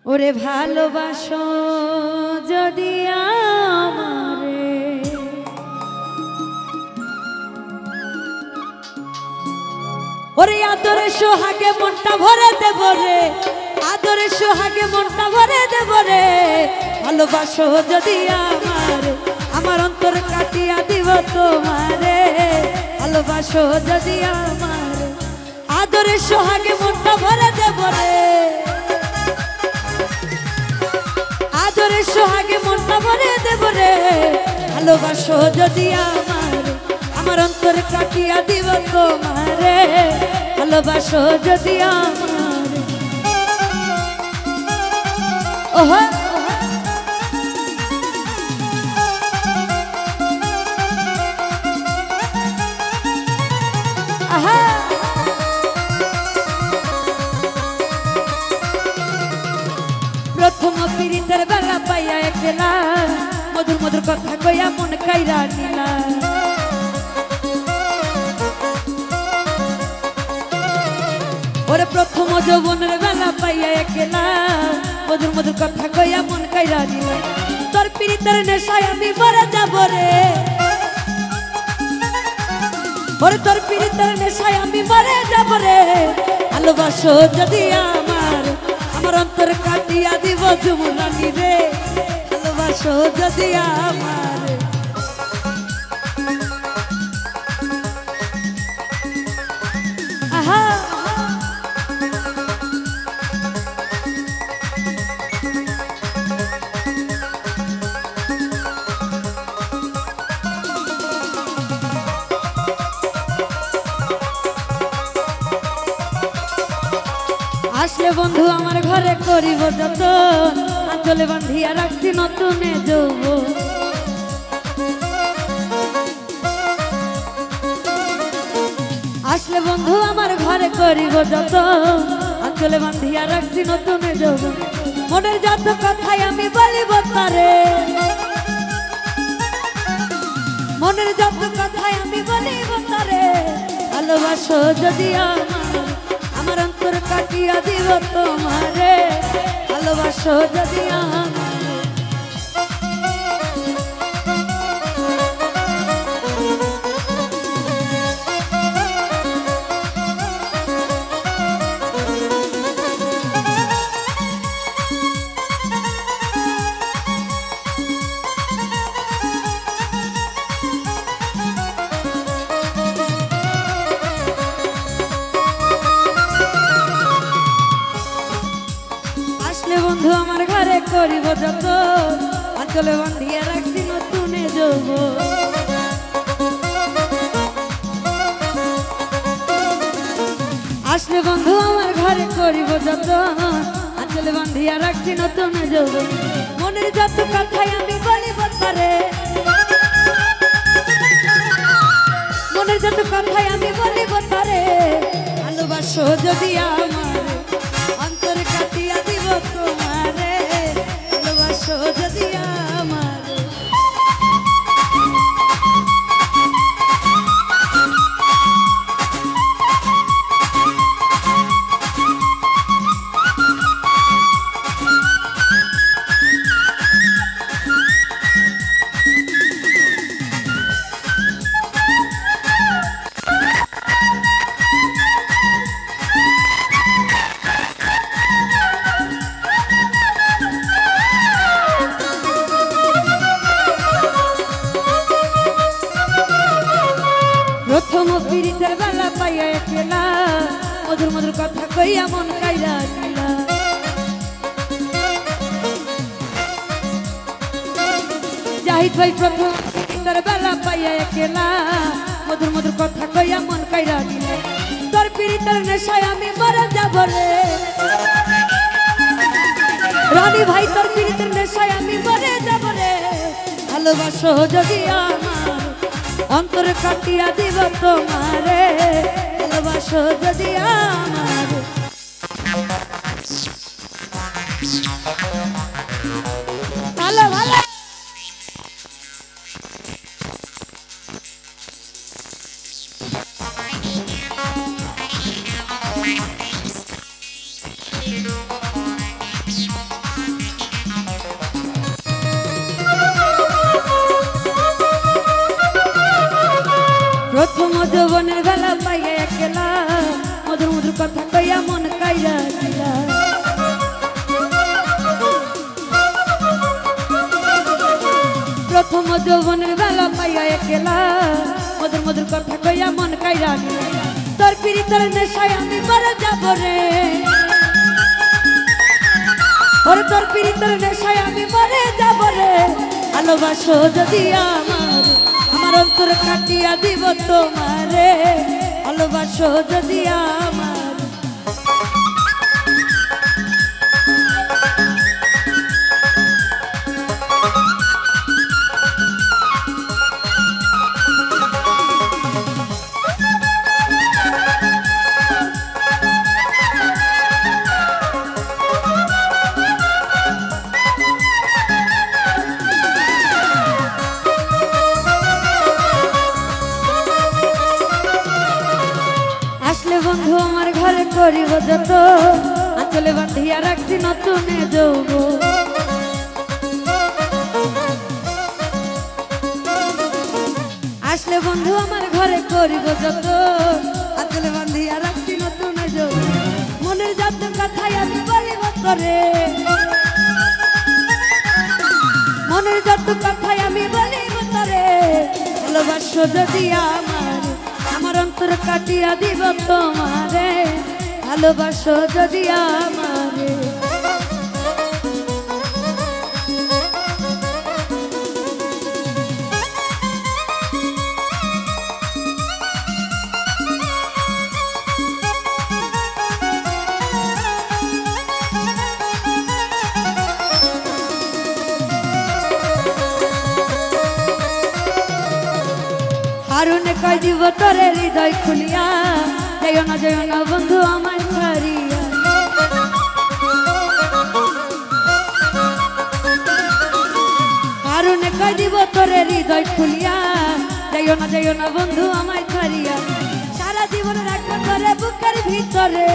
ওরে ভালোবাসো যদি আমারে, ওরে আদরে সোহাগে মনটা ভরে দেব রে, আদরে সোহাগে মনটা ভরে দেব রে। ভালোবাসো যদি আমারে, আমার অন্তর কাটিয়া দিব তোমারে। ভালোবাসো যদি আমারে, আদরে সোহাগে মনটা ভরে দেব রে, আদরে সোহাগে মনটা ভরে দেব রে। ভালোবাসো যদি আমারে, আমার অন্তর কাটিয়া দিব তোমারে। ভালোবাসো যদি আমারে, ওহ আহা। প্রথম পীড়িতের বেলা পাইয়া একলা, মধুর মধুর কথা কইয়া মন কাইরা নিলা। ওরে প্রথম যৌবনের বেলা পাইয়া একলা, মধুর মধুর কথা কইয়া মন কাইরা নিলা। তোর পীড়িতের নেশায় আমি মরে যাব রে, ওরে তোর পীড়িতের নেশায় আমি মরে যাব রে। ভালোবাসো যদি আমার, আমার অন্তর কাটিয়া দিব যমুনানি রে। ভালোবাসো যদি আমার, আহা। আসলে বন্ধু আমার ঘরে করিব যত, আঁচলে বান্ধিয়া রাখছি নতুনে যৌবন। আসলে বন্ধু আমার ঘরে করিব যত, আঁচলে বান্ধিয়া রাখছি নতুনে যৌবন। মনের যত কথাই আমি বলিব তারে, মনের যত কথাই আমি বলিব তারে। ভালোবাসো যদি আমার, আমার অন্তর কাটিয়া দিব তোমারে। ভালোবাসো যদি আমারে, বন্ধু আমার ঘরে করিব যত, আঁচলে বান্ধিয়া রাখছি নতুনে যৌবন। আসলে বন্ধু আমার ঘরে করিব যত, আঁচলে বান্ধিয়া রাখছি নতুনে যৌবন। মনের যত কথাই আমি বলিব তারে, মনের যত কথাই আমি বলিব তারে। ভালোবাসো যদি আমার, অন্তর কাটিয়া দিব তোমারে। ভালোবাসো যদি আমার, প্রথম পীড়িতের বেলা পাইয়া একলা, মধুর মধুর কথা কইয়া মন কাইরা নিলা। জাহিদ ভাই প্রথম পীড়িতের বেলা পাইয়া একলা, মধুর মধুর কথা কইয়া মন কাইরা নিলা। তোর পীড়িতের নেশায় আমি মরে যাব রে, রানী ভাই তোর পীড়িতের নেশায় আমি মরে যাব রে। ভালোবাসো যদি আমার, অন্তর কাটিয়া দিব তোমারে। ভালোবাসো যদি আমার, ভালো ভালো। You know, কথা কইয়া মন কাইরা দিলা প্রথম যৌবনের বেলা পাইয়া একলা মধুর মধুর কথা কইয়া মন কাইরা দিলা তোর পিরিতের নেশায় আমি মরে যাব রে ওরে তোর পিরিতের নেশায় আমি মরে যাব রে ভালোবাসো যদি আমার অন্তর কাটিয়া দিব তোমারে ভালোবাসো যদি আমার বন্ধু আমার ঘরে করিব যত আঁচলে বাঁধিয়া রাখছি নতুনে যৌব আসলে বন্ধু আমার ঘরে করিব যত আঁচলে বাঁধিয়া রাখছি নতুনে যৌব মনের যত কথাই আমি বলিব তোরে মনের যত কথাই আমি বলিব তোরে ভালোবাসো যদি আমার অন্তর কাটিয়া দিব তোমারে ভালোবাসো যদি আমারে হারুনে কই দিব তোরে হৃদয় খুলিয়া যাইও না বন্ধু আমার ছাড়িয়া হারুনে কই দিব তোরে হৃদয় খুলিয়া যাইও না বন্ধু আমার ছাড়িয়া সারা জীবন রাখবো তোরে বুকের ভিতরে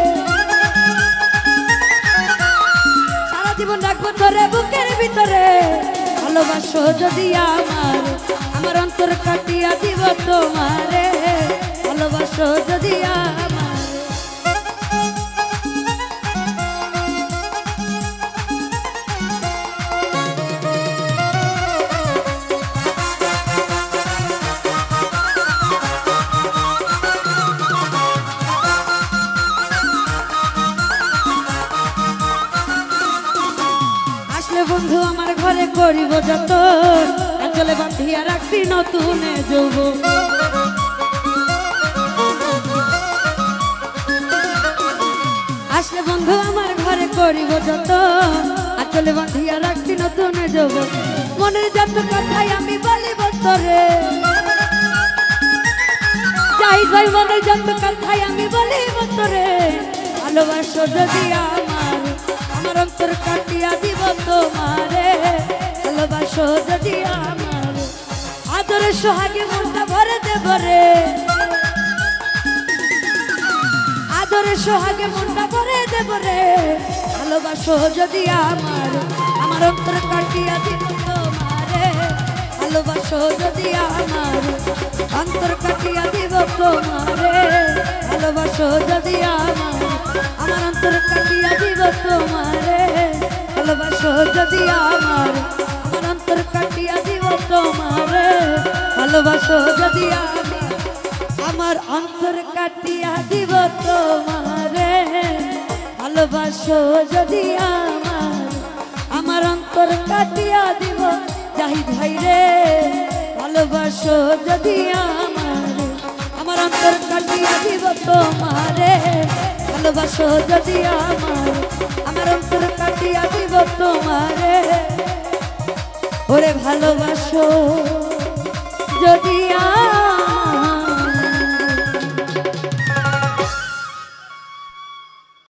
সারা জীবন রাখবো তোরে বুকের ভিতরে ভালোবাসো যদি আমার অন্তর কাটিয়া দিব তোমারে ভালোবাসো যদি আসলে বন্ধু আমার ঘরে করিব যত আঁচলে বাঁধিয়া রাখছি নতুনে যৌব আসলে বন্ধু আমার ঘরে করিব যত আঁচলে বাঁধিয়া রাখছি নতুনে যৌব মনের যত কথাই আমি বলিব তোরে যাই যাই মনের যত কথাই আমি বলিব তোরে ভালোবাসো যদি আমার অন্তর কাটিয়া দিব তোমারে ভালোবাসো যদি আমার আদরে সোহাগে মনটা ভরে দেব রে আদরে সোহাগে মনটা ভরে দেব রে ভালোবাসো যদি আমার অন্তর কাটিয়া দিব তোমারে ভালোবাসো যদি আমার অন্তর কাটিয়া দিব তোমারে ভালোবাসো যদি আমার অন্তর কাটিয়া দিব তোমারে ভালোবাসো যদি আমার অন্তর কাটিয়া দিব তোমারে ভালোবাসো যদি আমার অন্তর কাটিয়া দিব তোমারে ভালোবাসো যদি আমার অন্তর কাটিয়া দিব জাহিদ ভাই রে ভালোবাসো যদি আমার অন্তর কাটিয়া দিব তোমারে ভালোবাসো যদি আমার অন্তর কাটিয়া দিব তোমারে ওরে ভালোবাসো যদি